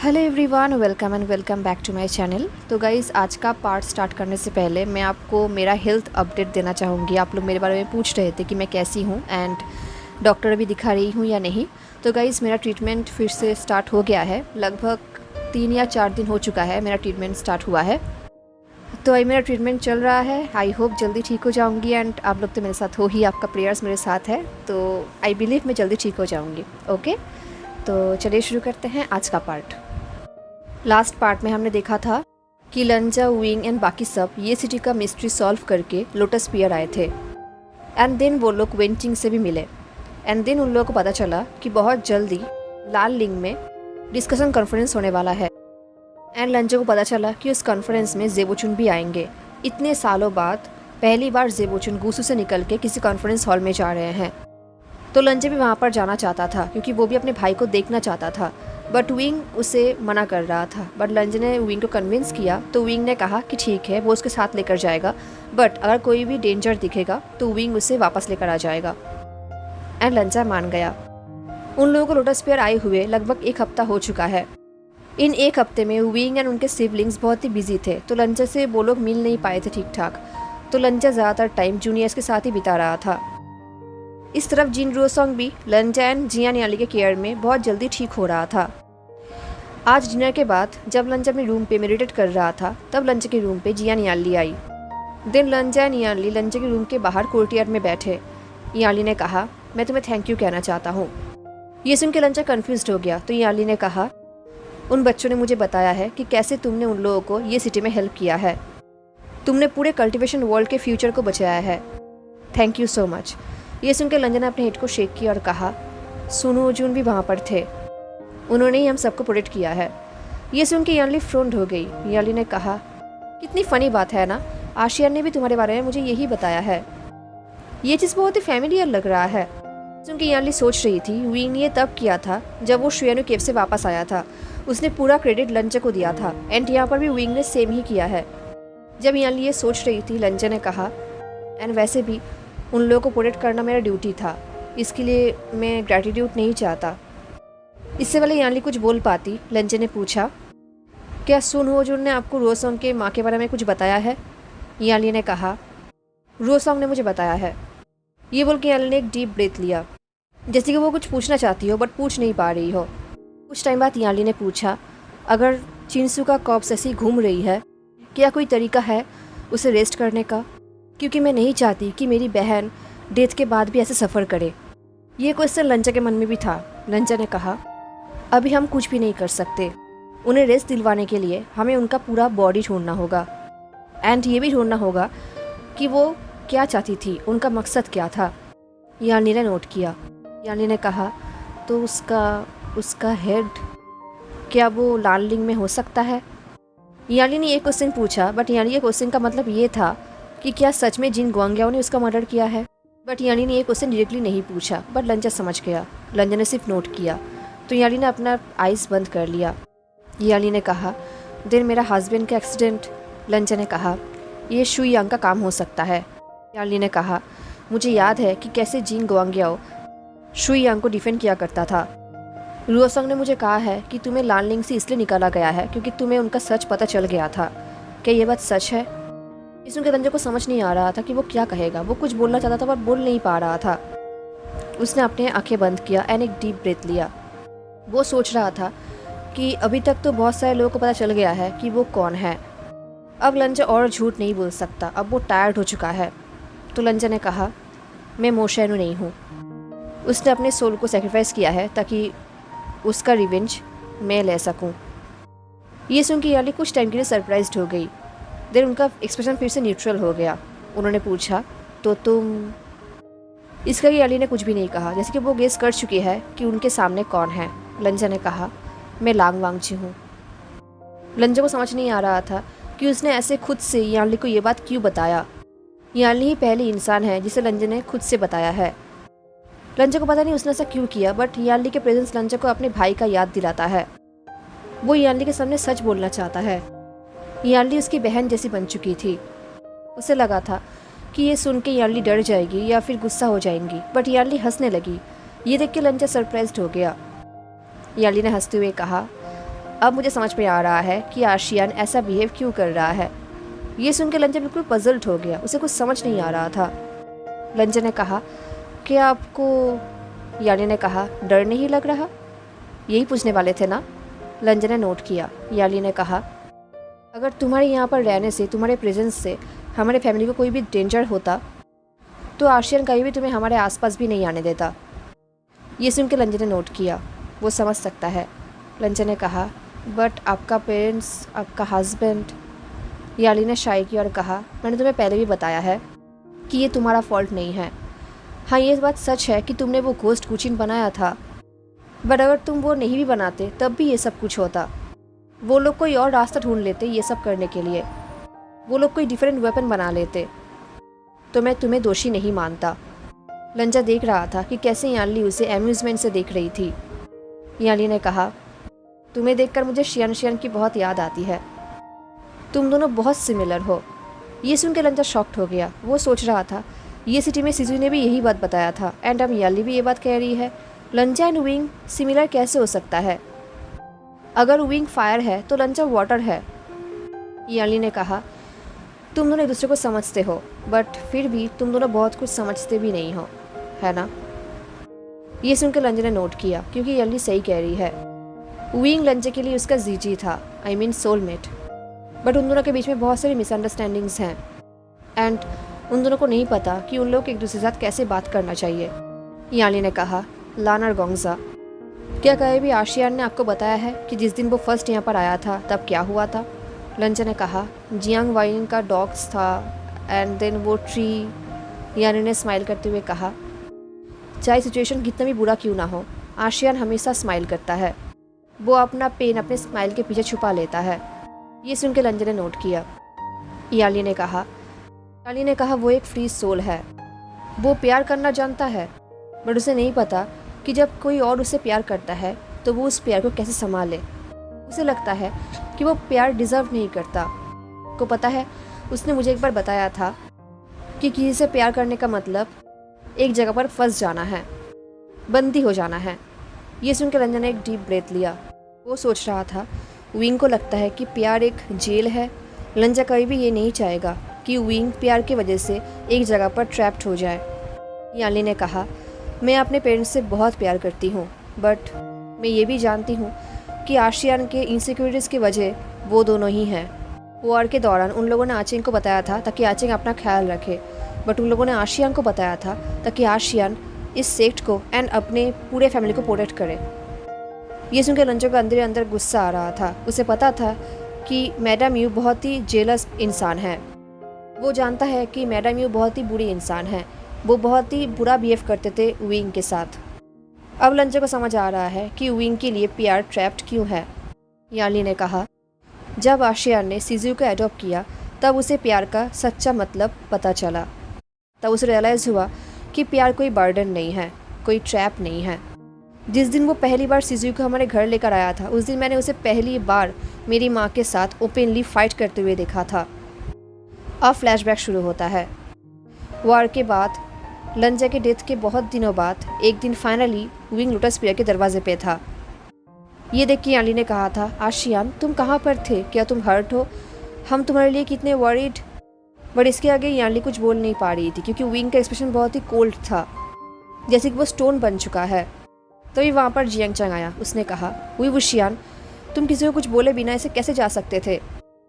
Hello everyone, welcome and welcome back to my channel. तो guys, आज का part start करने से पहले मैं आपको मेरा हेल्थ अपडेट देना चाहूँगी। आप लोग मेरे बारे में पूछ रहे थे कि मैं कैसी हूँ एंड डॉक्टर अभी दिखा रही हूँ या नहीं। तो गाइज़, मेरा ट्रीटमेंट फिर से स्टार्ट हो गया है। लगभग 3 या 4 दिन हो चुका है मेरा ट्रीटमेंट स्टार्ट हुआ है। तो अभी मेरा ट्रीटमेंट चल रहा है। आई होप जल्दी ठीक हो जाऊँगी एंड आप लोग तो मेरे साथ हो ही, आपका प्रेयर्स मेरे साथ है, तो आई बिलीव मैं जल्दी ठीक हो जाऊँगी। ओके, तो चलिए शुरू करते हैं आज का पार्ट। लास्ट पार्ट में हमने देखा था कि लंजा, विंग एंड बाकी सब ये सिटी का मिस्ट्री सॉल्व करके लोटस पियर आए थे एंड देन वो लोग वेंटिंग से भी मिले एंड देन उन लोगों को पता चला कि बहुत जल्दी लाल लिंग में डिस्कशन कॉन्फ्रेंस होने वाला है एंड लंजा को पता चला कि उस कॉन्फ्रेंस में जेबोचुन भी आएंगे। इतने सालों बाद पहली बार जेबोचुन गुसू से निकल के किसी कॉन्फ्रेंस हॉल में जा रहे हैं। तो लंजा भी वहाँ पर जाना चाहता था क्योंकि वो भी अपने भाई को देखना चाहता था, बट विंग उसे मना कर रहा था। बट लंजा ने विंग को कन्विंस किया तो विंग ने कहा कि ठीक है, वो उसके साथ लेकर जाएगा, बट अगर कोई भी डेंजर दिखेगा तो विंग उसे वापस लेकर आ जाएगा एंड लंजा मान गया। उन लोगों को लोटस पियर आए हुए लगभग 1 हफ्ता हो चुका है। इन 1 हफ्ते में विंग एंड उनके सिबलिंग्स बहुत ही बिजी थे, तो लंजा से वो लोग मिल नहीं पाए थे ठीक ठाक। तो लंजा ज़्यादातर टाइम जूनियर्स के साथ ही बिता रहा था। इस तरफ जिन रोसोंग भी लंजा एंड जियान याली के केयर में बहुत जल्दी ठीक हो रहा था। आज डिनर के बाद जब लंजा अपने रूम पे मेडिटेट कर रहा था तब लंजा के रूम पे जियान याली आई। देन लंजा एंड याली लंजा के रूम के बाहर कोर्टयार्ड में बैठे। याली ने कहा, मैं तुम्हें थैंक यू कहना चाहता हूँ। ये सुन के लंजा कन्फ्यूज हो गया। तो याली ने कहा, उन बच्चों ने मुझे बताया है कि कैसे तुमने उन लोगों को ये सिटी में हेल्प किया है। तुमने पूरे कल्टिवेशन वर्ल्ड के फ्यूचर को बचाया है। Thank you so much. ये सुन के लंजा ने अपने हेड को शेक किया और कहा, सुनो जून भी वहाँ पर थे, उन्होंने ही हम सबको प्रोटेक्ट किया है। ये सुन के याली फ्रोन्ड हो गई। याली ने कहा, कितनी फ़नी बात है ना, आशियान ने भी तुम्हारे बारे में मुझे यही बताया है। ये चीज़ बहुत ही फैमिलियर लग रहा है। सुन के याली सोच रही थी विंग ने ये तब किया था जब वो शुयानु केव से वापस आया था। उसने पूरा क्रेडिट लंजा को दिया था एंड यहाँ पर भी विंग ने सेम ही किया है। जब याली ये सोच रही थी, लंजा ने कहा, एंड वैसे भी उन लोगों को प्रोटेक्ट करना मेरा ड्यूटी था, इसके लिए मैं ग्रैटिट्यूड नहीं चाहता। इससे पहले याली कुछ बोल पाती, लंजा ने पूछा, क्या सुन हो जुन ने आपको रोसोंग के माँ के बारे में कुछ बताया है? याली ने कहा, रोसोंग ने मुझे बताया है। ये बोल के याली ने एक डीप ब्रेथ लिया, जैसे कि वो कुछ पूछना चाहती हो बट पूछ नहीं पा रही हो। कुछ टाइम बाद याली ने पूछा, अगर चिंसू का कॉप्स ऐसी घूम रही है, क्या कोई तरीका है उसे रेस्ट करने का? क्योंकि मैं नहीं चाहती कि मेरी बहन डेथ के बाद भी ऐसे सफ़र करे। ये क्वेश्चन लंजा के मन में भी था। लंजा ने कहा, अभी हम कुछ भी नहीं कर सकते। उन्हें रेस्ट दिलवाने के लिए हमें उनका पूरा बॉडी ढूंढना होगा एंड ये भी ढूंढना होगा कि वो क्या चाहती थी, उनका मकसद क्या था। याली ने नोट किया। याली ने कहा, तो उसका हेड, क्या वो लाल लिंग में हो सकता है? याली ने ये क्वेश्चन पूछा, बट याली के क्वेश्चन का मतलब ये था कि क्या सच में जिन गुआंग्याओ ने उसका मर्डर किया है। बट याली ने ये क्वेश्चन डायरेक्टली नहीं पूछा, बट लंजा समझ गया। लंजा ने सिर्फ नोट किया। तो याली ने अपना आइज़ बंद कर लिया। याली ने कहा, देन मेरा हस्बैंड का एक्सीडेंट। लंजा ने कहा, ये शुई यांग का काम हो सकता है। याली ने कहा, मुझे याद है कि कैसे जिन गुआंग्याओ शुई यांग को डिफेंड किया करता था। रुओसोंग ने मुझे कहा है कि तुम्हें लाल लिंग से इसलिए निकाला गया है क्योंकि तुम्हें उनका सच पता चल गया था। क्या ये बात सच है? इसके लंजा को समझ नहीं आ रहा था कि वो क्या कहेगा। वो कुछ बोलना चाहता था पर बोल नहीं पा रहा था। उसने अपने आंखें बंद किया एंड एक डीप ब्रेथ लिया। वो सोच रहा था कि अभी तक तो बहुत सारे लोगों को पता चल गया है कि वो कौन है। अब लंजा और झूठ नहीं बोल सकता, अब वो टायर्ड हो चुका है। तो लंजा ने कहा, मैं मोशेनु नहीं हूँ। उसने अपने सोल को सेक्रीफाइस किया है ताकि उसका रिवेंज मैं ले सकूँ। ये सुन के याली कुछ टाइम के लिए सरप्राइज्ड हो गई। देन उनका एक्सप्रेशन फिर से न्यूट्रल हो गया। उन्होंने पूछा, तो तुम? इसका याली ने कुछ भी नहीं कहा, जैसे कि वो गेस कर चुकी है कि उनके सामने कौन है। लंजा ने कहा, मैं लांग वांगची हूँ। लंजा को समझ नहीं आ रहा था कि उसने ऐसे खुद से याली को ये बात क्यों बताया। याली ही पहली इंसान है जिसे लंजा ने खुद से बताया है। लंजा को पता नहीं उसने ऐसा क्यों किया, बट याली के प्रेजेंस लंजा को अपने भाई का याद दिलाता है। वो याली के सामने सच बोलना चाहता है। याली उसकी बहन जैसी बन चुकी थी। उसे लगा था कि ये सुन के याली डर जाएगी या फिर गुस्सा हो जाएंगी, बट याली हंसने लगी। ये देख के लंजा सरप्राइज्ड हो गया। याली ने हंसते हुए कहा, अब मुझे समझ में आ रहा है कि आशियान ऐसा बिहेव क्यों कर रहा है। ये सुन के लंजा बिल्कुल पजल्ड हो गया, उसे कुछ समझ नहीं आ रहा था। लंजा ने कहा, क्या आपको, याली ने कहा, डर नहीं लग रहा? यही पूछने वाले थे ना? लंजा ने नोट किया। याली ने कहा, अगर तुम्हारे यहाँ पर रहने से, तुम्हारे प्रेजेंस से हमारे फैमिली को कोई भी डेंजर होता तो आशियान कहीं भी तुम्हें हमारे आसपास भी नहीं आने देता। ये सुन के लंजा ने नोट किया, वो समझ सकता है। लंजा ने कहा, बट आपका पेरेंट्स, आपका हस्बैंड। याली ने शाय की और कहा, मैंने तुम्हें पहले भी बताया है कि ये तुम्हारा फॉल्ट नहीं है। हाँ, ये बात सच है कि तुमने वो घोस्ट कुचिन बनाया था, बट अगर तुम वो नहीं भी बनाते तब भी ये सब कुछ होता। वो लोग कोई और रास्ता ढूंढ लेते ये सब करने के लिए, वो लोग कोई डिफरेंट वेपन बना लेते, तो मैं तुम्हें दोषी नहीं मानता। लंजा देख रहा था कि कैसे याली उसे एम्यूजमेंट से देख रही थी। याली ने कहा, तुम्हें देखकर मुझे शियान की बहुत याद आती है, तुम दोनों बहुत सिमिलर हो। ये सुन के लंजा शॉक्ड हो गया। वो सोच रहा था ये सिटी में सिजू ने भी यही बात बताया था, एंड अब याली भी ये बात कह रही है। लंजा एंड विंग सिमिलर कैसे हो सकता है? अगर विंग फायर है तो लंजा वाटर है। याली ने कहा, तुम दोनों एक दूसरे को समझते हो, बट फिर भी तुम दोनों बहुत कुछ समझते भी नहीं हो, है ना? ये सुनकर लंजा ने नोट किया, क्योंकि याली सही कह रही है। विंग लंजा के लिए उसका जीजी था, आई मीन सोलमेट, बट उन दोनों के बीच में बहुत सारी मिसअंडरस्टैंडिंग्स हैं, एंड उन दोनों को नहीं पता कि उन लोग एक दूसरे के साथ कैसे बात करना चाहिए। याली ने कहा, लानर गोंगजा, क्या कहे भी आशियान ने आपको बताया है कि जिस दिन वो फर्स्ट यहाँ पर आया था तब क्या हुआ था? लंजा ने कहा, जियांग वाइन का डॉग्स था, एंड देन वो ट्री। यानी ने स्माइल करते हुए कहा, चाहे सिचुएशन कितना भी बुरा क्यों ना हो, आशियान हमेशा स्माइल करता है, वो अपना पेन अपने स्माइल के पीछे छुपा लेता है। ये सुन के लंजा ने नोट किया। याली ने कहा, वो एक फ्री सोल है, वो प्यार करना जानता है, बट उसे नहीं पता कि जब कोई और उसे प्यार करता है तो वो उस प्यार को कैसे संभाले। उसे लगता है कि वो प्यार डिज़र्व नहीं करता। को पता है, उसने मुझे एक बार बताया था कि किसी से प्यार करने का मतलब एक जगह पर फंस जाना है, बंदी हो जाना है। ये सुनकर रंजन ने एक डीप ब्रेथ लिया। वो सोच रहा था विंग को लगता है कि प्यार एक जेल है। लंजा कभी भी ये नहीं चाहेगा कि विंग प्यार की वजह से एक जगह पर ट्रैप्ड हो जाए। याली ने कहा, मैं अपने पेरेंट्स से बहुत प्यार करती हूँ, बट मैं ये भी जानती हूँ कि आशियान के इनसिक्योरिटीज़ की वजह वो दोनों ही हैं। वॉर के दौरान उन लोगों ने आचिंग को बताया था ताकि आचिंग अपना ख्याल रखे, बट उन लोगों ने आशियान को बताया था ताकि आशियान इस सेक्ट को एंड अपने पूरे फैमिली को प्रोटेक्ट करे। ये सुनकर लंजो का अंदर अंदर गुस्सा आ रहा था। उसे पता था कि मैडम यू बहुत ही जेलस इंसान है। वो जानता है कि मैडम यू बहुत ही बुरी इंसान है, वो बहुत ही बुरा बिहेव करते थे विंग के साथ। अब लंजो को समझ आ रहा है कि विंग के लिए प्यार ट्रैप्ड क्यों है। याली ने कहा, जब आशियान ने सिजू को एडॉप्ट किया तब उसे प्यार का सच्चा मतलब पता चला। तब उसे रियलाइज़ हुआ कि प्यार कोई बर्डन नहीं है, कोई ट्रैप नहीं है। जिस दिन वो पहली बार सिजू को हमारे घर लेकर आया था, उस दिन मैंने उसे पहली बार मेरी माँ के साथ ओपनली फाइट करते हुए देखा था। अब फ्लैशबैक शुरू होता है। वार के बाद लंजा के डेथ के बहुत दिनों बाद एक दिन फाइनली विंग लोटस पियर के दरवाजे पे था। ये देख के याली ने कहा था, आशियान तुम कहाँ पर थे? क्या तुम हर्ट हो? हम तुम्हारे लिए कितने वरीड। बट इसके आगे याली कुछ बोल नहीं पा रही थी क्योंकि विंग का एक्सप्रेशन बहुत ही कोल्ड था, जैसे कि वो स्टोन बन चुका है। तभी वहाँ पर जियांग चंग आया। उसने कहा, हुई वुशियान, तुम किसी को कुछ बोले बिना ऐसे कैसे जा सकते थे?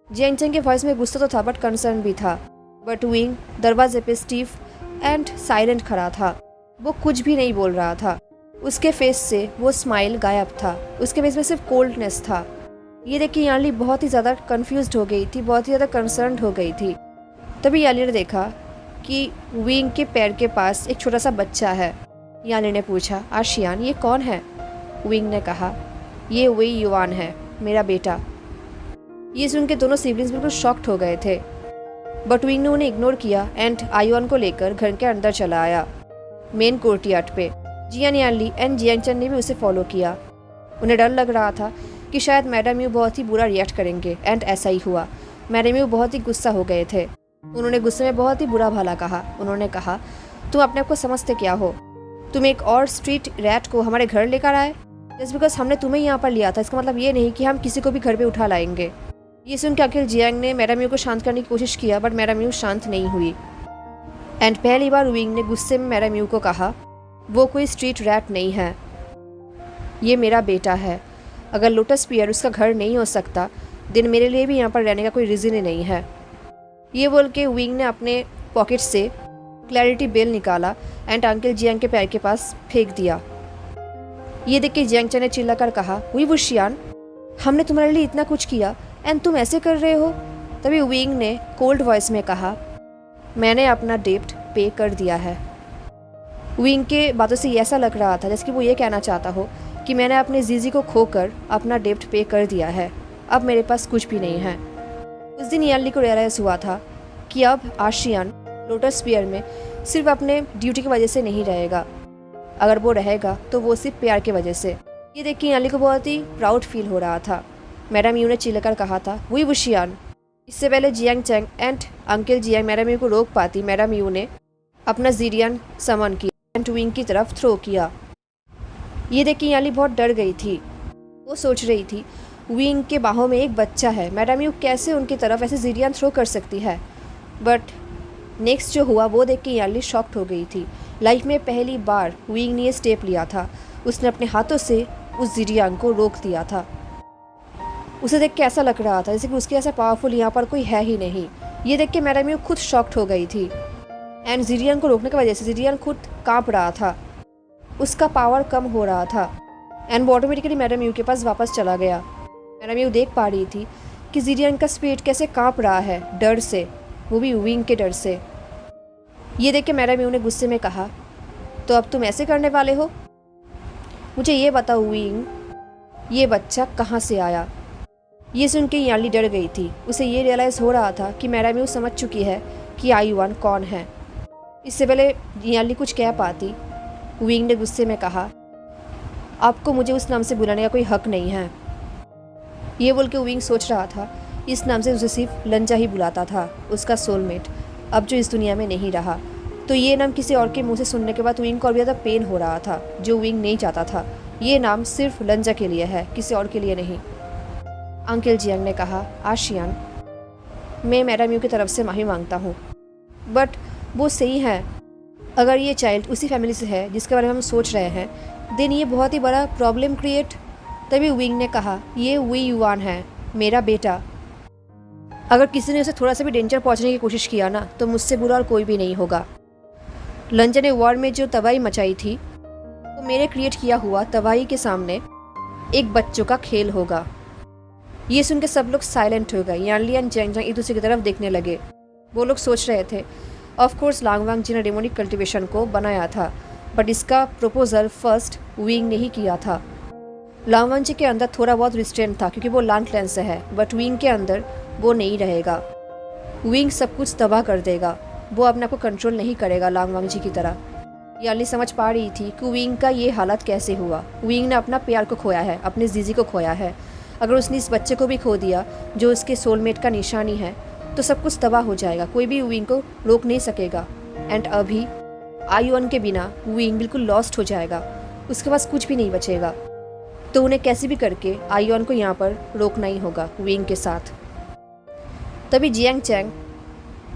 जियांग चंग के वॉइस में गुस्सा तो था बट कंसर्न भी था। बट विंग दरवाजे पे स्टीफ एंड साइलेंट खड़ा था। वो कुछ भी नहीं बोल रहा था। उसके फेस से वो स्माइल गायब था। उसके फेस में सिर्फ कोल्डनेस था। ये देख के याली बहुत ही ज़्यादा कन्फ्यूज्ड हो गई थी, बहुत ही ज़्यादा कंसर्न हो गई थी। तभी याली ने देखा कि विंग के पैर के पास एक छोटा सा बच्चा है। याली ने पूछा, आशियान ये कौन है? विंग ने कहा, ये वही युवान है, मेरा बेटा। ये सुन के दोनों सिबलिंग्स बिल्कुल शॉक्ड हो गए थे, बट विंग ने उन्हें इग्नोर किया एंड आयुआन को लेकर घर के अंदर चला आया, मेन कोर्टयार्ड पे। जियान याली एंड जियांग चन ने भी उसे फॉलो किया। उन्हें डर लग रहा था कि शायद मैडम यू बहुत ही बुरा रिएक्ट करेंगे, एंड ऐसा ही हुआ। मैडम यू बहुत ही गुस्सा हो गए थे। उन्होंने गुस्से में बहुत ही बुरा भला कहा। उन्होंने कहा, तुम अपने आप को समझते क्या हो? तुम एक और स्ट्रीट रैट को हमारे घर लेकर आए? जस्ट बिकॉज हमने तुम्हें यहाँ पर लिया था इसका मतलब ये नहीं कि हम किसी को भी घर पे उठा लाएंगे। ये सुन के अंकल जियांग ने मैडम यू को शांत करने की कोशिश किया, बट मैडम यू शांत नहीं हुई। एंड पहली बार विंग ने गुस्से में मैडम यू को कहा, वो कोई स्ट्रीट रैट नहीं है, ये मेरा बेटा है। अगर लोटस पियर उसका घर नहीं हो सकता, दिन मेरे लिए भी यहाँ पर रहने का कोई रीज़न ही नहीं है। ये बोल के विंग ने अपने पॉकेट से क्लैरिटी बेल निकाला एंड अंकल जियांग के पैर के पास फेंक दिया। ये देख के जियांग चैन ने चिल्ला कर कहा, हुई वुशियान, हमने तुम्हारे लिए इतना कुछ किया एंड तुम ऐसे कर रहे हो। तभी विंग ने कोल्ड वॉइस में कहा, मैंने अपना डेब्ट पे कर दिया है। विंग के बातों से ऐसा लग रहा था जैसे कि वो ये कहना चाहता हो कि मैंने अपने जीजी को खोकर अपना डेब्ट पे कर दिया है, अब मेरे पास कुछ भी नहीं है। उस दिन याली को रियलाइज़ हुआ था कि अब आशियान लोटस पियर में सिर्फ अपने ड्यूटी की वजह से नहीं रहेगा, अगर वो रहेगा तो वो सिर्फ प्यार की वजह से। ये देख के याली को बहुत ही प्राउड फील हो रहा था। मैडम यू ने चिल्लाकर कहा था, वही वुशियान। इससे पहले Jiang Cheng and uncle Jiang madam Yu को रोक पाती, मैडम यू ने अपना जीरियन समन किया एंड विंग की तरफ थ्रो किया। ये देख के याली बहुत डर गई थी। वो सोच रही थी विंग के बाहों में एक बच्चा है, मैडम यू कैसे उनकी तरफ ऐसे जीरियन थ्रो कर सकती है। बट नेक्स्ट जो हुआ वो देख के याली शॉक्ड हो गई थी। लाइफ में पहली बार विंग ने ये स्टेप लिया था, उसने अपने हाथों से उस जीरियन को रोक दिया था। उसे देख के ऐसा लग रहा था जैसे कि उसके ऐसा पावरफुल यहाँ पर कोई है ही नहीं। ये देख के मैडम यू खुद शॉक्ड हो गई थी एंड जीरियन को रोकने की वजह से जीरियन खुद कांप रहा था, उसका पावर कम हो रहा था एंड वो ऑटोमेटिकली मैडम यू के पास वापस चला गया। मैडम यू देख पा रही थी कि जीरियन का स्पीड कैसे कांप रहा है डर से, वो भी विंग के डर से। ये देख के मैडम यू ने गुस्से में कहा, तो अब तुम ऐसे करने वाले हो? मुझे ये बताओ विंग, ये बच्चा कहाँ से आया? ये सुन के याली डर गई थी। उसे ये रियलाइज़ हो रहा था कि मैडम यू समझ चुकी है कि आयुआन कौन है। इससे पहले याली कुछ कह पाती, विंग ने गुस्से में कहा, आपको मुझे उस नाम से बुलाने का कोई हक नहीं है। ये बोल के विंग सोच रहा था इस नाम से उसे सिर्फ लंजा ही बुलाता था, उसका सोलमेट, अब जो इस दुनिया में नहीं रहा। तो ये नाम किसी और के मुंह से सुनने के बाद विंग को और भी ज़्यादा पेन हो रहा था, जो विंग नहीं चाहता था। ये नाम सिर्फ लंजा के लिए है, किसी और के लिए नहीं। अंकल जियांग ने कहा, आशियान, मैं मैडम यू की तरफ से माफ़ी मांगता हूँ, बट वो सही है। अगर ये चाइल्ड उसी फैमिली से है जिसके बारे में हम सोच रहे हैं, देन ये बहुत ही बड़ा प्रॉब्लम क्रिएट। तभी विंग ने कहा, ये वी युआन है, मेरा बेटा। अगर किसी ने उसे थोड़ा सा भी डेंजर पहुंचने की कोशिश किया ना, तो मुझसे बुरा और कोई भी नहीं होगा। लंजा ने वॉर में जो तबाही मचाई थी, वो मेरे क्रिएट किया हुआ तबाही के सामने एक बच्चों का खेल होगा। ये सुन के सब लोग साइलेंट हो गए। यानली एंड जैंग जैंग एक दूसरे की तरफ देखने लगे। वो लोग सोच रहे थे, ऑफ कोर्स लांगवांग जी ने डेमोनिक कल्टिवेशन को बनाया था, बट इसका प्रपोजल फर्स्ट विंग ने ही किया था। लांगवांग जी के अंदर थोड़ा बहुत रिस्ट्रेंट था क्योंकि वो लान क्लैन से है, बट विंग के अंदर वो नहीं रहेगा। विंग सब कुछ तबाह कर देगा, वो अपने आप को कंट्रोल नहीं करेगा लांगवांग जी की तरह। यानली समझ पा रही थी कि विंग का ये हालत कैसे हुआ। विंग ने अपना प्यार को खोया है, अपने जीजी को खोया है। अगर उसने इस बच्चे को भी खो दिया जो उसके सोलमेट का निशानी है, तो सब कुछ तबाह हो जाएगा, कोई भी विंग को रोक नहीं सकेगा। एंड अभी आयुआन के बिना विंग बिल्कुल लॉस्ट हो जाएगा, उसके पास कुछ भी नहीं बचेगा। तो उन्हें कैसे भी करके आयुआन को यहाँ पर रोकना ही होगा विंग के साथ। तभी जियांग चैंग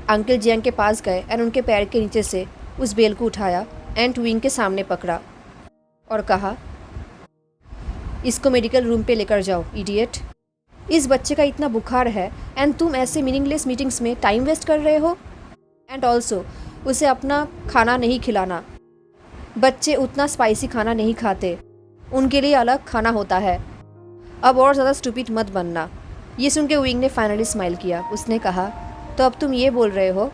अंकल जियांग के पास गए एंड उनके पैर के नीचे से उस बेल को उठाया एंड विंग के सामने पकड़ा और कहा, इसको मेडिकल रूम पे लेकर जाओ इडियट। इस बच्चे का इतना बुखार है एंड तुम ऐसे मीनिंगलेस मीटिंग्स में टाइम वेस्ट कर रहे हो। एंड ऑल्सो उसे अपना खाना नहीं खिलाना, बच्चे उतना स्पाइसी खाना नहीं खाते, उनके लिए अलग खाना होता है। अब और ज़्यादा स्टूपिड मत बनना। ये सुन के विंग ने फाइनली स्माइल किया। उसने कहा, तो अब तुम ये बोल रहे हो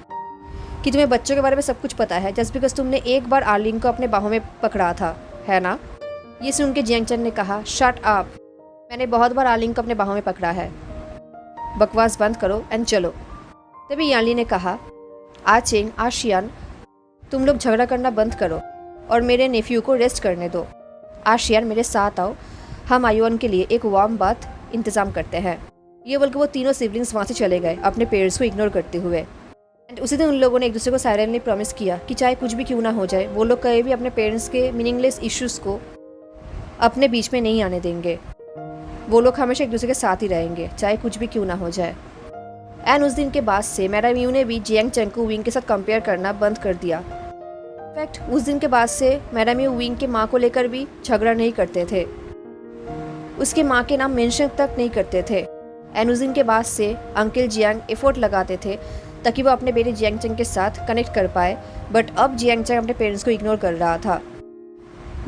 कि तुम्हें बच्चों के बारे में सब कुछ पता है जस्ट बिकॉज तुमने एक बार आर्लिंग को अपने बाहों में पकड़ा था, है ना? ये सुन के जियांग चैंग ने कहा, शट अप, मैंने बहुत बार आर्लिंग को अपने बाहों में पकड़ा है, बकवास बंद करो एंड चलो। तभी यानली ने कहा, आचेंग, आशियान, तुम लोग झगड़ा करना बंद करो और मेरे नेफ्यू को रेस्ट करने दो। आशियान, मेरे साथ आओ, हम आयुआन के लिए एक वार्म बाथ इंतज़ाम करते हैं। ये बोलकर वो तीनों सिबलिंग्स वहाँ से चले गए अपने पेरेंट्स को इग्नोर करते हुए। एंड उसी दिन उन लोगों ने एक दूसरे को साइलेंटली प्रॉमिस किया कि चाहे कुछ भी क्यों ना हो जाए, वो लोग कभी भी अपने पेरेंट्स के मीनिंगलेस इश्यूज़ को अपने बीच में नहीं आने देंगे। वो लोग हमेशा एक दूसरे के साथ ही रहेंगे, चाहे कुछ भी क्यों ना हो जाए। एंड उस दिन के बाद से मैडम यू ने भी जियांग चैंग को विंग के साथ कंपेयर करना बंद कर दिया। इनफैक्ट उस दिन के बाद से मैडम यू विंग के माँ को लेकर भी झगड़ा नहीं करते थे, उसके माँ के नाम मेंशन तक नहीं करते थे। एंड उस दिन के बाद से अंकल जियांग एफर्ट लगाते थे ताकि वो अपने बेटे जियांग चैंग के साथ कनेक्ट कर पाए, बट अब जियांग चैंग अपने पेरेंट्स को इग्नोर कर रहा था।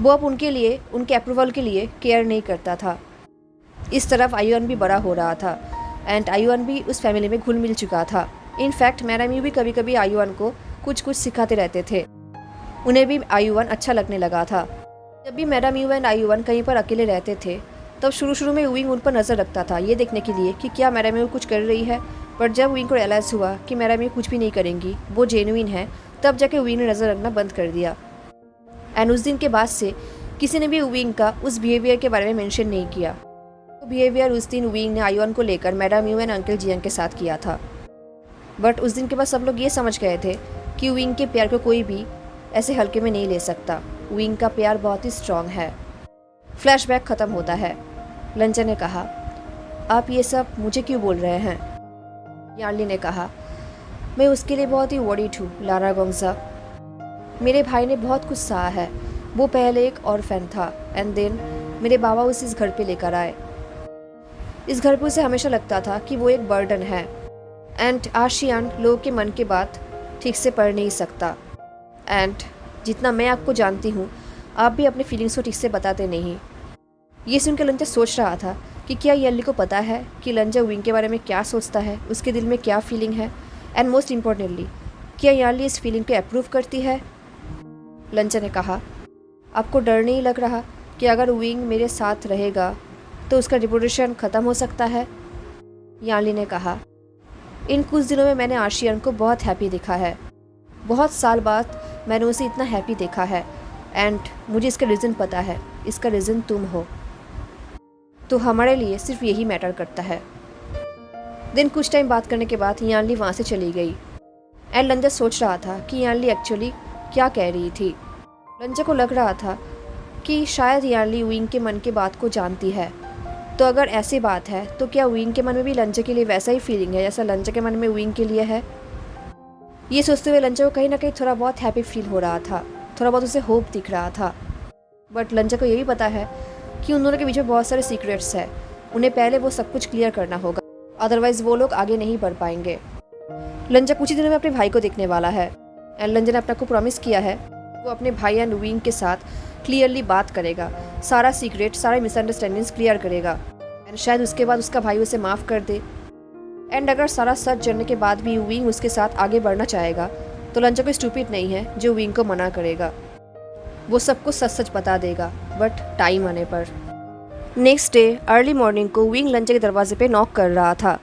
वो अब उनके लिए, उनके अप्रूवल के लिए केयर नहीं करता था। इस तरफ आयुअन भी बड़ा हो रहा था एंड आयुअन भी उस फैमिली में घुल मिल चुका था। इनफैक्ट मैडम यू भी कभी कभी आयुअन को कुछ कुछ सिखाते रहते थे, उन्हें भी आयुअन अच्छा लगने लगा था। जब भी मैडम यू एंड आयुअन कहीं पर अकेले रहते थे तब शुरू में विंग उन पर नज़र रखता था, ये देखने के लिए कि क्या मैडम यू कुछ कर रही है। पर जब विंग को रियलाइज़ हुआ कि मैडम यू कुछ भी नहीं करेंगी, वो जेन्युइन है, तब जाके विंग ने नज़र रखना बंद कर दिया। एंड उस दिन के बाद से किसी ने भी विंग का उस बिहेवियर के बारे में मेंशन नहीं किया। तो बिहेवियर उस दिन विंग ने आयुअन को लेकर madam you and uncle Jiang के साथ किया था। बट उस दिन के बाद सब लोग ये समझ गए थे कि विंग के प्यार को कोई भी ऐसे हल्के में नहीं ले सकता। विंग का प्यार बहुत ही स्ट्रांग है। फ्लैशबैक ख़त्म होता है। लंचा ने कहा, आप ये सब मुझे क्यों बोल रहे हैं? यार्ली ने कहा, मैं उसके लिए बहुत ही वरीड हूँ लारा गोंगजा। मेरे भाई ने कुछ कुछ सहा है। वो पहले एक ऑर्फन था एंड देन मेरे बाबा उसे इस घर पे लेकर आए। इस घर पे उसे हमेशा लगता था कि वो एक बर्डन है एंड आशियान लोगों के मन की बात ठीक से पढ़ नहीं सकता। एंड जितना मैं आपको जानती हूँ, आप भी अपने फीलिंग्स को ठीक से बताते नहीं। ये सुनकर लंचा सोच रहा था कि क्या यार्ली को पता है कि लंचा विंग के बारे में क्या सोचता है, उसके दिल में क्या फीलिंग है, एंड मोस्ट इम्पॉर्टेंटली क्या यार्ली इस फीलिंग को अप्रूव करती है। लंचा ने कहा, आपको डर नहीं लग रहा कि अगर विंग मेरे साथ रहेगा तो उसका रेपुटेशन ख़त्म हो सकता है? यार्ली ने कहा, इन कुछ दिनों में मैंने आशियन को बहुत हैप्पी देखा है। बहुत साल बाद मैंने उसे इतना हैप्पी देखा है एंड मुझे इसका रीज़न पता है। इसका रीज़न तुम हो। तो हमारे लिए सिर्फ यही मैटर करता है। दिन कुछ टाइम बात करने के बाद यार्ली वहाँ से चली गई एंड लंचा सोच रहा था कि यार्ली एक्चुअली क्या कह रही थी। लंचा को लग रहा था कि शायद यार्ली विंग के मन की बात को जानती है। तो अगर ऐसी बात है तो क्या विंग के मन में भी लंचा के लिए वैसा ही फीलिंग है जैसा लंचा के मन में विंग के लिए है? ये सोचते हुए लंचा को कहीं ना कहीं थोड़ा बहुत हैप्पी फील हो रहा था, थोड़ा बहुत उसे होप दिख रहा था। बट लंचा को ये भी पता है कि उन दोनों के बीच में बहुत सारे सीक्रेट्स हैं। उन्हें पहले वो सब कुछ क्लियर करना होगा, अदरवाइज वो लोग आगे नहीं बढ़ पाएंगे। लंचा कुछ ही दिनों में अपने भाई को देखने वाला है एंड लंचा ने अपने को प्रॉमिस किया है वो अपने भाई एंड विंग के साथ क्लियरली बात करेगा, सारा सीक्रेट, सारे मिसअंडरस्टैंडिंग्स क्लियर करेगा एंड शायद उसके बाद उसका भाई उसे माफ़ कर दे। एंड अगर सारा सच जानने के बाद भी विंग उसके साथ आगे बढ़ना चाहेगा तो लंचा कोई स्टूपिड नहीं है जो विंग को मना करेगा। वो सबको सच सच बता देगा, बट टाइम आने पर। नेक्स्ट डे अर्ली मॉर्निंग को विंग लंचा के दरवाजे पे नॉक कर रहा था।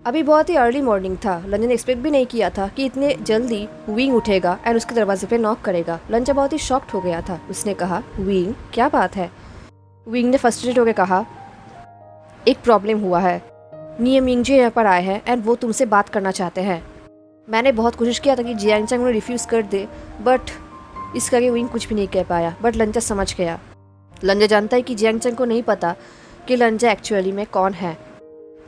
अभी बहुत ही अर्ली मॉर्निंग था। लंचा ने एक्सपेक्ट भी नहीं किया था कि इतने जल्दी विंग उठेगा एंड उसके दरवाजे पे नॉक करेगा। लंचा बहुत ही शॉक्ड हो गया था। उसने कहा, विंग क्या बात है? विंग ने फ्रस्ट्रेटेड होकर कहा, एक प्रॉब्लम हुआ है। निये मिंगजे यहाँ पर आए हैं एंड वो तुमसे बात करना चाहते हैं। मैंने बहुत कोशिश किया था कि जियांग चैंग उन्हें रिफ्यूज़ कर दे, बट इसका आगे विंग कुछ भी नहीं कह पाया। बट लंचा समझ गया। लंचा जानता है कि जियांग चैंग को नहीं पता कि लंचा एक्चुअली में कौन है,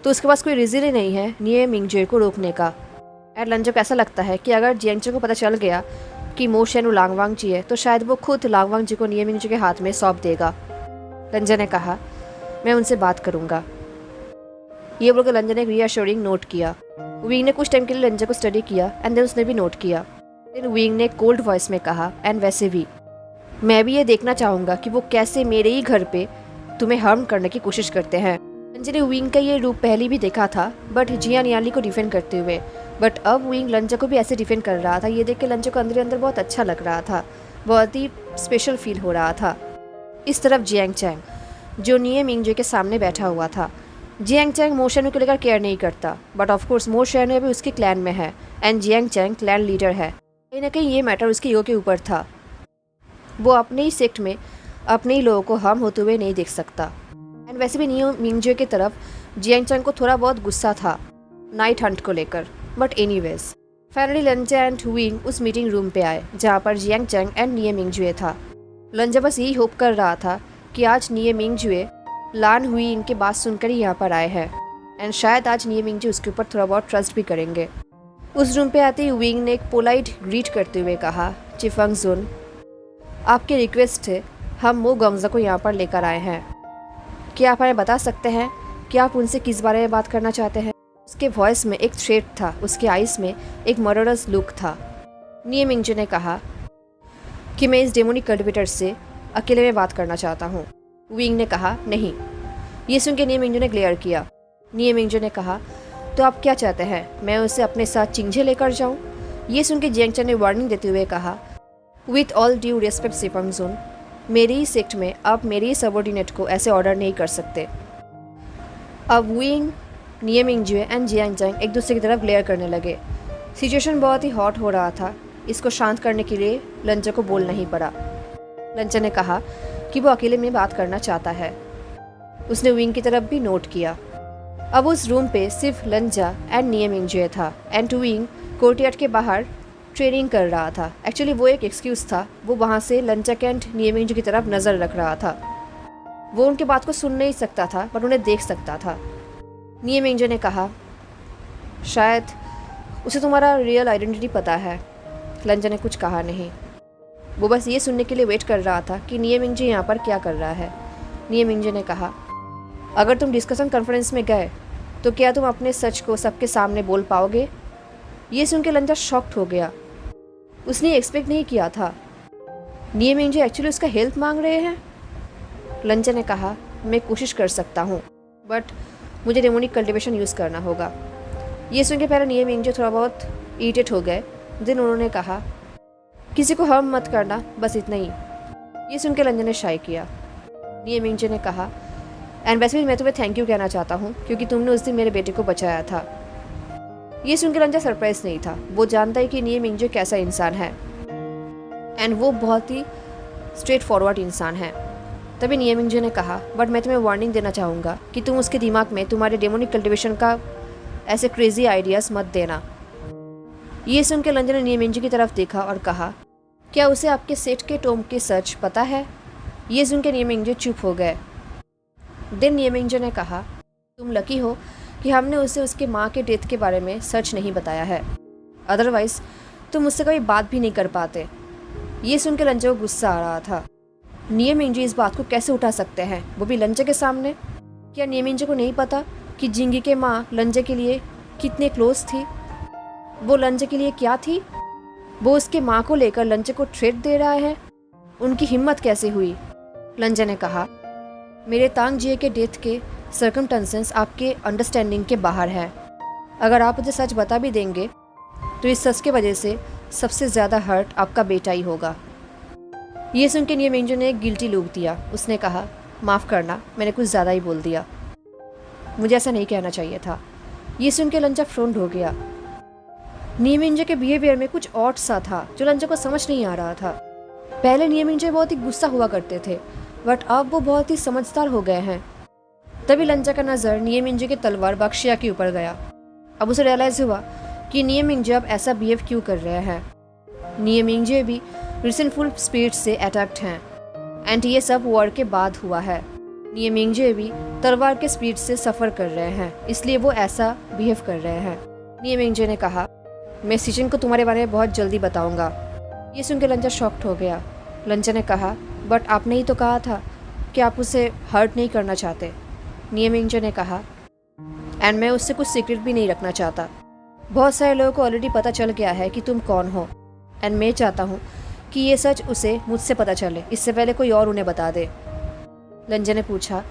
तो उसके पास कोई रीज़न ही नहीं है निये मिंगजे को रोकने का। एंड लंचा को ऐसा लगता है कि अगर जियांग चैंग को पता चल गया कि मो शेन लांगवांग जी है तो शायद वो खुद लांगवांग जी को निये मिंगजे के हाथ में सौंप देगा। लंचा ने कहा, मैं उनसे बात करूँगा। ये बोलकर लंचा ने एक रीअश्योरिंग नोट किया। विंग ने कुछ टाइम के लिए लंचा को स्टडी किया एंड देन उसने भी नोट किया। फिर विंग ने कोल्ड वॉइस में कहा, एंड वैसे भी मैं भी ये देखना चाहूँगा कि वो कैसे मेरे ही घर पे तुम्हें हार्म करने की कोशिश करते हैं। लंचा ने विंग का ये रूप पहले भी देखा था, बट जियान यार्ली को डिफेंड करते हुए, बट अब विंग लंचा को भी ऐसे डिफेंड कर रहा था। ये देख के लंचा को अंदर अंदर बहुत अच्छा लग रहा था, बहुत ही स्पेशल फील हो रहा था। इस तरफ जियांग चैंग जो निये मिंगजे के सामने बैठा हुआ था। जियांग चैंग मो शेनु को लेकर केयर नहीं करता, बट ऑफकोर्स मो शेनु अभी उसके क्लैन में है and Jiang Cheng clan leader है। कहीं ना कहीं ये मैटर उसके ईगो के ऊपर था। वो अपने ही सेक्ट में अपने ही लोगों को हार्म होते हुए नहीं देख सकता। एंड वैसे भी नियो मिंगजे की तरफ जियांग चैंग को थोड़ा बहुत गुस्सा था नाइट हंट को लेकर। बट एनीवेज फाइनली लंचा एंड विंग उस मीटिंग रूम पे आए जहाँ पर जियांग चैंग एंड निये मिंगजे था। लंचा बस यही होप कर रहा था कि आज निये मिंगजुए लान हुई इनके बात सुनकर ही यहाँ पर आए हैं एंड शायद आज निये मिंगजू उसके ऊपर थोड़ा बहुत ट्रस्ट भी करेंगे। उस रूम पे आते ही विंग ने एक पोलाइट ग्रीट करते हुए कहा, चिफंग जुन, आपकी रिक्वेस्ट है, हम मो गंगजा को यहाँ पर लेकर आए हैं। क्या आप हमें बता सकते हैं कि आप उनसे किस बारे में बात करना चाहते हैं? उसके वॉइस में एक थ्रेट था, उसके आइज़ में एक मर्डरस लुक था। निये मिंगजू ने कहा कि मैं इस डेमोनिक कल्टिवेटर से अकेले में बात करना चाहता हूँ। विंग ने कहा, नहीं। ये सुन के निये मिंगजू ने ग्लेयर किया। निये मिंगजू ने कहा, तो आप क्या चाहते हैं, मैं उसे अपने साथ चिंझे लेकर जाऊँ? ये सुन के जियांग चैन ने वार्निंग देते हुए कहा, विथ ऑल ड्यू रिस्पेक्ट चिफंग जुन, मेरी ही सेक्ट में आप मेरी ही सबॉर्डिनेट को ऐसे ऑर्डर नहीं कर सकते। अब विंग, निये मिंगजू एंड जियांग चैन एक दूसरे की तरफ ग्लेयर करने लगे। सिचुएशन बहुत ही हॉट हो रहा था। इसको शांत करने के लिए लंचा को बोलना ही पड़ा। लंचा ने कहा कि वो अकेले में बात करना चाहता है। उसने विंग की तरफ भी नोट किया। अब उस रूम पे सिर्फ लंचा एंड निये मिंगजू था एंड विंग कोर्टयार्ड के बाहर ट्रेनिंग कर रहा था। एक्चुअली वो एक एक्सक्यूज़ था, वो वहाँ से लंचा एंड निये मिंगजू की तरफ नज़र रख रहा था। वो उनके बात को सुन नहीं सकता था पर उन्हें देख सकता था। निये मिंगजू ने कहा, शायद उसे तुम्हारा रियल आइडेंटिटी पता है। लंचा ने कुछ कहा नहीं, वो बस ये सुनने के लिए वेट कर रहा था कि निये मिंगजू यहाँ पर क्या कर रहा है। निये मिंगजू ने कहा, अगर तुम डिस्कशन कॉन्फ्रेंस में गए तो क्या तुम अपने सच को सबके सामने बोल पाओगे? ये सुन के लंचा शॉक्ड हो गया। उसने एक्सपेक्ट नहीं किया था। निये मिंगजू एक्चुअली उसका हेल्प मांग रहे हैं। लंचा ने कहा, मैं कोशिश कर सकता हूँ बट मुझे डेमोनिक कल्टिवेशन यूज़ करना होगा। ये सुन के पहले निये मिंगजू थोड़ा बहुत इरिटेट हो गए। देन उन्होंने कहा, किसी को हार्म मत करना, बस इतना ही। ये सुन के लंचा ने शाय किया। निये मिंगजू ने कहा, एंड वैसे भी मैं तुम्हें थैंक यू कहना चाहता हूँ क्योंकि तुमने उस दिन मेरे बेटे को बचाया था। ये सुन के लंचा सरप्राइज नहीं था। वो जानता है कि निये मिंगजू कैसा इंसान है एंड वो बहुत ही स्ट्रेट फॉरवर्ड इंसान है। तभी निये मिंगजू ने कहा, बट मैं तुम्हें वार्निंग देना चाहूँगा कि तुम उसके दिमाग में तुम्हारे डेमोनिक कल्टिवेशन का ऐसे क्रेजी आइडियाज़ मत देना। ये सुन के लंचा ने निये मिंगजू की तरफ देखा और कहा, क्या उसे आपके सेट के टोम के सच पता है? ये सुन के निये मिंगजू चुप हो गए। देन निये मिंगजू ने कहा, तुम लकी हो कि हमने उसे उसके माँ के डेथ के बारे में सच नहीं बताया है, अदरवाइज तुम मुझसे कभी बात भी नहीं कर पाते। ये सुन के लंचा को गुस्सा आ रहा था। निये मिंगजू इस बात को कैसे उठा सकते हैं, वो भी लंचा के सामने? क्या निये मिंगजू को नहीं पता कि जिंगी के माँ लंचा के लिए कितने क्लोज थी? वो लंचा के लिए क्या थी? वो उसके माँ को लेकर लंचा को थ्रेट दे रहा है। उनकी हिम्मत कैसे हुई? लंचा ने कहा, मेरे तांग जिए के डेथ के सर्कमस्टेंसेस आपके अंडरस्टैंडिंग के बाहर है। अगर आप मुझे सच बता भी देंगे तो इस सच के वजह से सबसे ज़्यादा हर्ट आपका बेटा ही होगा। ये सुन के निये मिंगजू ने एक गिल्टी लुक दिया। उसने कहा, माफ़ करना, मैंने कुछ ज़्यादा ही बोल दिया, मुझे ऐसा नहीं कहना चाहिए था। ये सुन के लंचा फ्रॉन्ट हो गया। निये मिंगजू के बिहेवियर में कुछ ऑड सा था जो लंचा को समझ नहीं आ रहा था। पहले निये मिंगजू बहुत ही गुस्सा हुआ करते थे बट अब वो बहुत ही समझदार हो गए हैं। तभी लंचा का नज़र निये मिंगजू के तलवार बक्शिया के ऊपर गया। अब उसे रियलाइज़ हुआ कि निये मिंगजू अब ऐसा बिहेव क्यों कर रहे हैं। निये मिंगजू भी रिसेंटफुल स्पिरिट से अटैक्ड हैं एंड ये सब वॉर के बाद हुआ है। निये मिंगजू भी तलवार के स्पिरिट से सफ़र कर रहे हैं, इसलिए वो ऐसा बिहेव कर रहे हैं। निये मिंगजू ने कहा, मैं सिचन को तुम्हारे बारे में बहुत जल्दी बताऊंगा। ये सुनकर लंचा शॉक्ड हो गया। लंचा ने कहा, बट आपने ही तो कहा था कि आप उसे हर्ट नहीं करना चाहते। निये मिंगजू ने कहा, एंड मैं उससे कुछ सीक्रेट भी नहीं रखना चाहता। बहुत सारे लोगों को ऑलरेडी पता चल गया है कि तुम कौन हो एंड मैं चाहता हूँ कि ये सच उसे मुझसे पता चले, इससे पहले कोई और उन्हें बता दे। लंचा ने पूछा,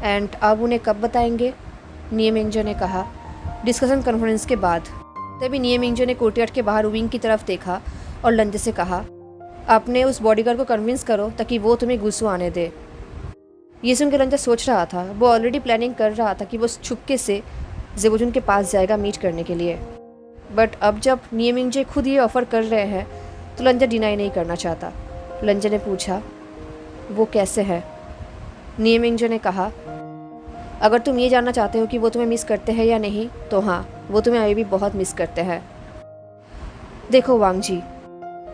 एंड आप उन्हें कब बताएंगे? निये मिंगजू ने कहा, डिस्कशन कॉन्फ्रेंस के बाद। तभी निये मिंगजू ने कोर्टयार्ड के बाहर विंग की तरफ देखा और लंचा से कहा, अपने उस बॉडीगार्ड को कन्विंस करो ताकि वो तुम्हें गुस्सू आने दे। ये सुनकर लंचा सोच रहा था, वो ऑलरेडी प्लानिंग कर रहा था कि वो छुपके से ज़ेबोजुन के पास जाएगा मीट करने के लिए। बट अब जब निये मिंगजू खुद ये ऑफ़र कर रहे हैं तो लंचा डिनाई नहीं करना चाहता। लंचा ने पूछा, वो कैसे है? निये मिंगजू ने कहा, अगर तुम ये जानना चाहते हो कि वो तुम्हें मिस करते हैं या नहीं तो हाँ, वो तुम्हें अभी भी बहुत मिस करते हैं। देखो वांग जी,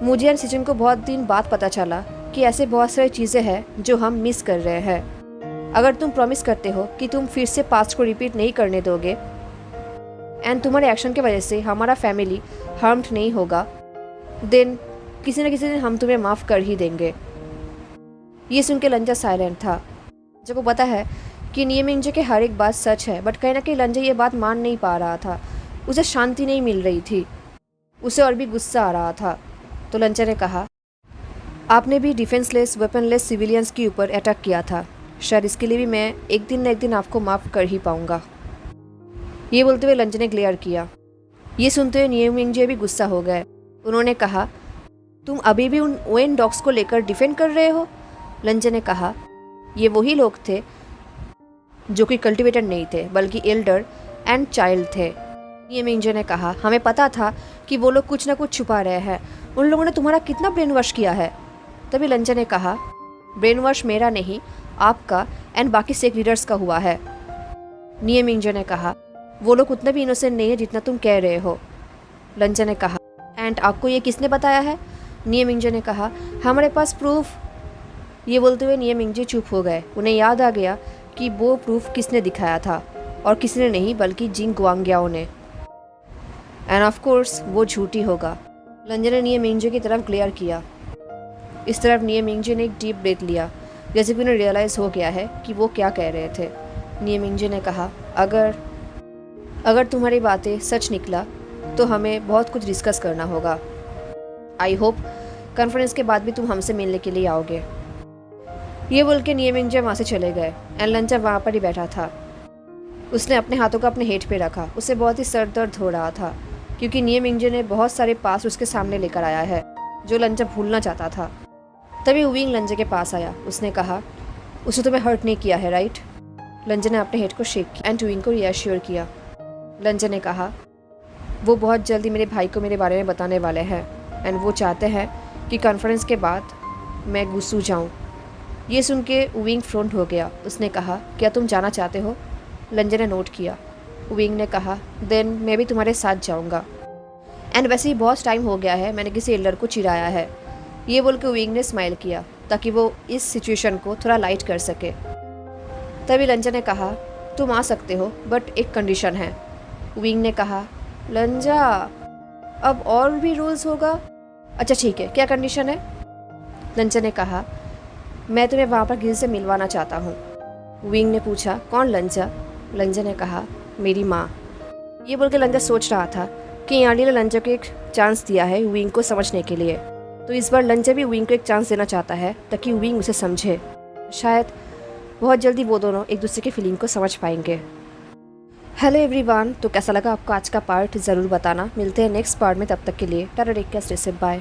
मुझे एंड सिचन को बहुत दिन बाद पता चला कि ऐसे बहुत सारी चीज़ें हैं जो हम मिस कर रहे हैं। अगर तुम प्रॉमिस करते हो कि तुम फिर से पास्ट को रिपीट नहीं करने दोगे एंड तुम्हारे एक्शन की वजह से हमारा फैमिली हार्म्ड नहीं होगा, देन किसी न किसी दिन हम तुम्हें माफ़ कर ही देंगे। ये सुन के लंजा साइलेंट था। जब वो पता है कि नियमिंजे के हर एक बात सच है, बट कहीं ना कहीं लंजा ये बात मान नहीं पा रहा था। उसे शांति नहीं मिल रही थी, उसे और भी गुस्सा आ रहा था। तो लंजा ने कहा, आपने भी डिफेंसलेस वेपनलेस सिविलियंस के ऊपर अटैक किया था, शायद इसके लिए भी मैं एक दिन न एक दिन आपको माफ़ कर ही पाऊंगा। ये बोलते हुए लंजा ने ग्लेयर किया। ये सुनते हुए नियमिंजे भी गुस्सा हो गए। उन्होंने कहा, तुम अभी भी उन ओएन डॉग्स को लेकर डिफेंड कर रहे हो? लंजा ने कहा, ये वही लोग थे जो कि कल्टिवेटेड नहीं थे बल्कि एल्डर एंड चाइल्ड थे। नियमिंजे ने कहा, हमें पता था कि वो लोग कुछ ना कुछ छुपा रहे हैं। उन लोगों ने तुम्हारा कितना ब्रेन वॉश किया है। तभी लंजा ने कहा, ब्रेन वॉश मेरा नहीं, आपका एंड बाकी सेक लीडर्स का हुआ है। नियमिंजे ने कहा, वो लोग उतना भी इनोसेंट नहीं है जितना तुम कह रहे हो। लंजा ने कहा, एंड आपको ये किसने बताया है? नियमिंजे ने कहा, हमारे पास प्रूफ। ये बोलते हुए नियमिंजे चुप हो गए। उन्हें याद आ गया कि वो प्रूफ किसने दिखाया था, और किसने नहीं बल्कि जिंग ग्वांग्याओ ने। एंड ऑफ कोर्स वो झूठी होगा। लंजा ने नियमिंजे की तरफ ग्लेयर किया। इस तरफ नियमिंजे ने एक डीप ब्रेथ लिया, जैसे कि उन्हें रियलाइज़ हो गया है कि वो क्या कह रहे थे। नियमिंजे ने कहा, अगर तुम्हारी बातें सच निकला तो हमें बहुत कुछ डिस्कस करना होगा। आई होप कॉन्फ्रेंस के बाद भी तुम हमसे मिलने के लिए आओगे। ये बोल के नियमिंजे वहाँ से चले गए एंड लंजा वहाँ पर ही बैठा था। उसने अपने हाथों को अपने हेड पे रखा। उसे बहुत ही सर दर्द हो रहा था क्योंकि नियमिंजे ने बहुत सारे पास उसके सामने लेकर आया है जो लंजा भूलना चाहता था। तभी उविंग लंजा के पास आया। उसने कहा, उसे तुम्हें हर्ट नहीं किया है राइट? लंजा ने अपने हेड को शेक किया एंड उविंग को रिएश्योर किया। लंजा ने कहा, वो बहुत जल्दी मेरे भाई को मेरे बारे में बताने वाले हैं एंड वो चाहते हैं कि कॉन्फ्रेंस के बाद मैं गुस्सू जाऊँ। ये सुन के उविंग फ्रंट हो गया। उसने कहा, क्या तुम जाना चाहते हो? लंजा ने नोट किया। उविंग ने कहा, देन मैं भी तुम्हारे साथ जाऊंगा। एंड वैसे ही बहुत टाइम हो गया है मैंने किसी एल्डर को चिढ़ाया है। ये बोल के उविंग ने स्माइल किया ताकि वो इस सिचुएशन को थोड़ा लाइट कर सके। तभी लंजा ने कहा, तुम आ सकते हो बट एक कंडीशन है। उविंग ने कहा, लंजा अब और भी रूल्स होगा? अच्छा ठीक है, क्या कंडीशन है? लंजा ने कहा, मैं तुम्हें वहाँ पर किसी से मिलवाना चाहता हूँ। उविंग ने पूछा, कौन लंजा? लंजा ने कहा, मेरी माँ। ये बोल के लंजा सोच रहा था कि यानी ने लंजा को एक चांस दिया है उविंग को समझने के लिए, तो इस बार लंजा भी उविंग को एक चांस देना चाहता है ताकि उविंग उसे समझे। शायद बहुत जल्दी वो दोनों एक दूसरे की फीलिंग को समझ पाएंगे। हेलो एवरीवन, तो कैसा लगा आपको आज का पार्ट ज़रूर बताना। मिलते हैं नेक्स्ट पार्ट में, तब तक के लिए tata take care, stay safe, bye.